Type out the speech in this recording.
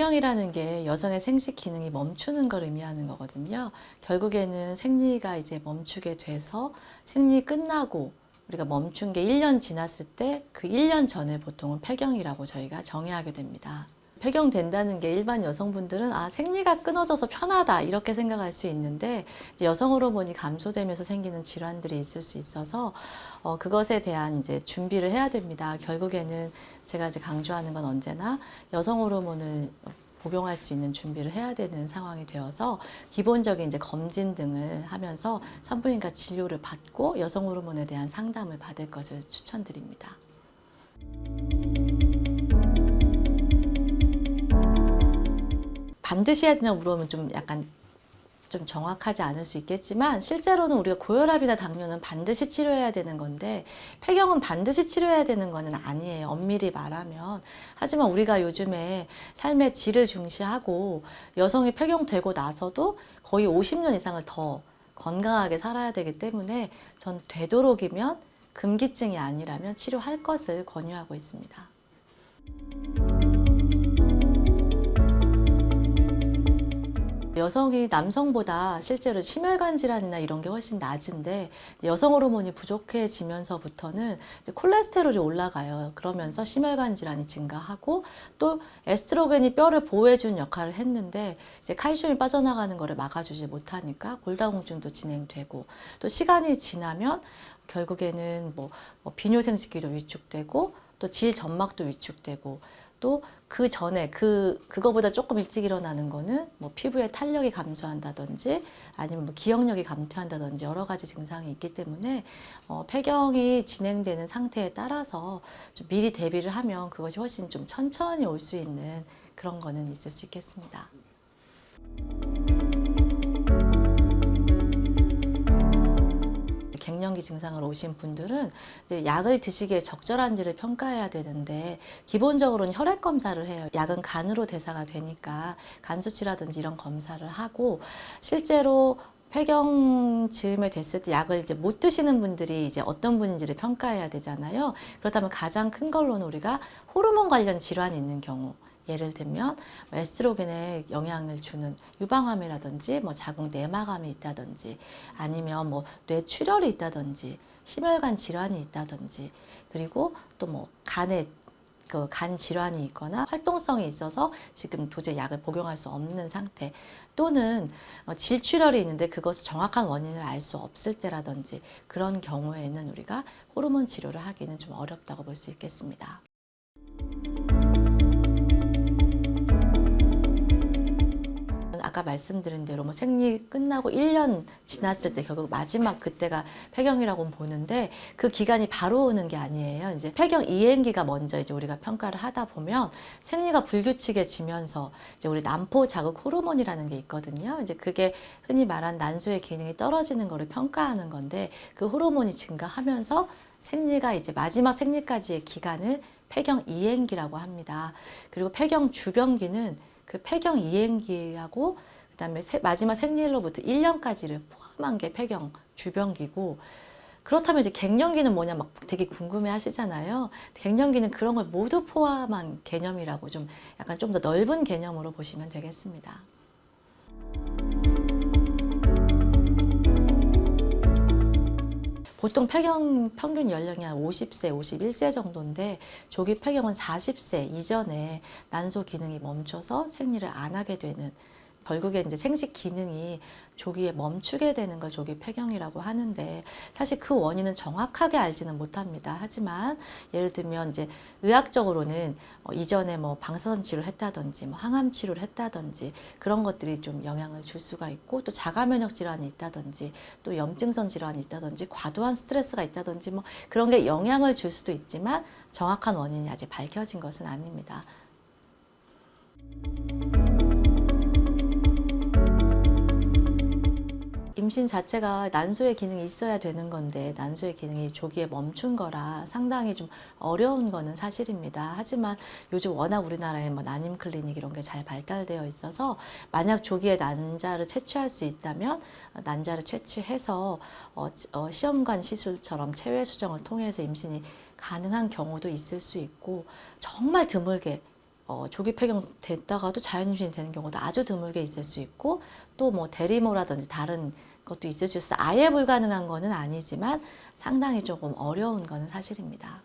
폐경이라는 게 여성의 생식 기능이 멈추는 걸 의미하는 거거든요. 결국에는 생리가 이제 멈추게 돼서 생리 끝나고 우리가 멈춘 게 1년 지났을 때 그 1년 전에 보통은 폐경이라고 저희가 정의하게 됩니다. 폐경된다는 게 일반 여성분들은 생리가 끊어져서 편하다 이렇게 생각할 수 있는데 이제 여성 호르몬이 감소되면서 생기는 질환들이 있을 수 있어서 그것에 대한 이제 준비를 해야 됩니다. 결국에는 제가 이제 강조하는 건 언제나 여성 호르몬을 복용할 수 있는 준비를 해야 되는 상황이 되어서 기본적인 이제 검진 등을 하면서 산부인과 진료를 받고 여성 호르몬에 대한 상담을 받을 것을 추천드립니다. 반드시 해야 되냐 물어보면 좀 약간 좀 정확하지 않을 수 있겠지만 실제로는 우리가 고혈압이나 당뇨는 반드시 치료해야 되는 건데 폐경은 반드시 치료해야 되는 거는 아니에요. 엄밀히 말하면. 하지만 우리가 요즘에 삶의 질을 중시하고 여성이 폐경되고 나서도 거의 50년 이상을 더 건강하게 살아야 되기 때문에 전 되도록이면 금기증이 아니라면 치료할 것을 권유하고 있습니다. 여성이 남성보다 실제로 심혈관 질환이나 이런 게 훨씬 낮은데 여성 호르몬이 부족해지면서부터는 이제 콜레스테롤이 올라가요. 그러면서 심혈관 질환이 증가하고 또 에스트로겐이 뼈를 보호해주는 역할을 했는데 이제 칼슘이 빠져나가는 것을 막아주지 못하니까 골다공증도 진행되고 또 시간이 지나면 결국에는 비뇨생식기도 위축되고 또 질 점막도 위축되고 또 그 전에 그거보다 조금 일찍 일어나는 거는 피부의 탄력이 감소한다든지 아니면 기억력이 감퇴한다든지 여러 가지 증상이 있기 때문에 폐경이 진행되는 상태에 따라서 좀 미리 대비를 하면 그것이 훨씬 좀 천천히 올 수 있는 그런 거는 있을 수 있겠습니다. 갱년기 증상으로 오신 분들은 이제 약을 드시기에 적절한지를 평가해야 되는데 기본적으로는 혈액 검사를 해요. 약은 간으로 대사가 되니까 간 수치라든지 이런 검사를 하고 실제로 폐경 즈음에 됐을 때 약을 이제 못 드시는 분들이 이제 어떤 분인지를 평가해야 되잖아요. 그렇다면 가장 큰 걸로는 우리가 호르몬 관련 질환이 있는 경우 예를 들면 에스트로겐에 영향을 주는 유방암이라든지 자궁 내막암이 있다든지 아니면 뇌출혈이 있다든지 심혈관 질환이 있다든지 그리고 또 간에 간 질환이 있거나 활동성이 있어서 지금 도저히 약을 복용할 수 없는 상태 또는 질출혈이 있는데 그것을 정확한 원인을 알 수 없을 때라든지 그런 경우에는 우리가 호르몬 치료를 하기는 좀 어렵다고 볼 수 있겠습니다. 아까 말씀드린 대로 생리 끝나고 1년 지났을 때 결국 마지막 그때가 폐경이라고 보는데 그 기간이 바로 오는 게 아니에요. 이제 폐경 이행기가 먼저 이제 우리가 평가를 하다 보면 생리가 불규칙해지면서 이제 우리 난포 자극 호르몬이라는 게 있거든요. 이제 그게 흔히 말한 난소의 기능이 떨어지는 거를 평가하는 건데 그 호르몬이 증가하면서 생리가 이제 마지막 생리까지의 기간을 폐경 이행기라고 합니다. 그리고 폐경 주변기는 그 폐경 이행기하고 그다음에 마지막 생리로부터 1년까지를 포함한 게 폐경 주변기고 그렇다면 이제 갱년기는 뭐냐 막 되게 궁금해 하시잖아요. 갱년기는 그런 걸 모두 포함한 개념이라고 좀 약간 좀 더 넓은 개념으로 보시면 되겠습니다. 보통 폐경 평균 연령이 한 50세, 51세 정도인데 조기 폐경은 40세 이전에 난소 기능이 멈춰서 생리를 안 하게 되는 결국에 이제 생식 기능이 조기에 멈추게 되는 걸 조기 폐경이라고 하는데 사실 그 원인은 정확하게 알지는 못합니다. 하지만 예를 들면 이제 의학적으로는 이전에 방사선 치료를 했다든지 항암 치료를 했다든지 그런 것들이 좀 영향을 줄 수가 있고 또 자가 면역 질환이 있다든지 또 염증성 질환이 있다든지 과도한 스트레스가 있다든지 그런 게 영향을 줄 수도 있지만 정확한 원인이 아직 밝혀진 것은 아닙니다. 임신 자체가 난소의 기능이 있어야 되는 건데 난소의 기능이 조기에 멈춘 거라 상당히 좀 어려운 거는 사실입니다. 하지만 요즘 워낙 우리나라에 난임 클리닉 이런 게 잘 발달되어 있어서 만약 조기에 난자를 채취할 수 있다면 난자를 채취해서 시험관 시술처럼 체외 수정을 통해서 임신이 가능한 경우도 있을 수 있고 정말 드물게 조기 폐경 됐다가도 자연임신이 되는 경우도 아주 드물게 있을 수 있고, 또 뭐 대리모라든지 다른 것도 있을 수 있어 아예 불가능한 거는 아니지만 상당히 조금 어려운 거는 사실입니다.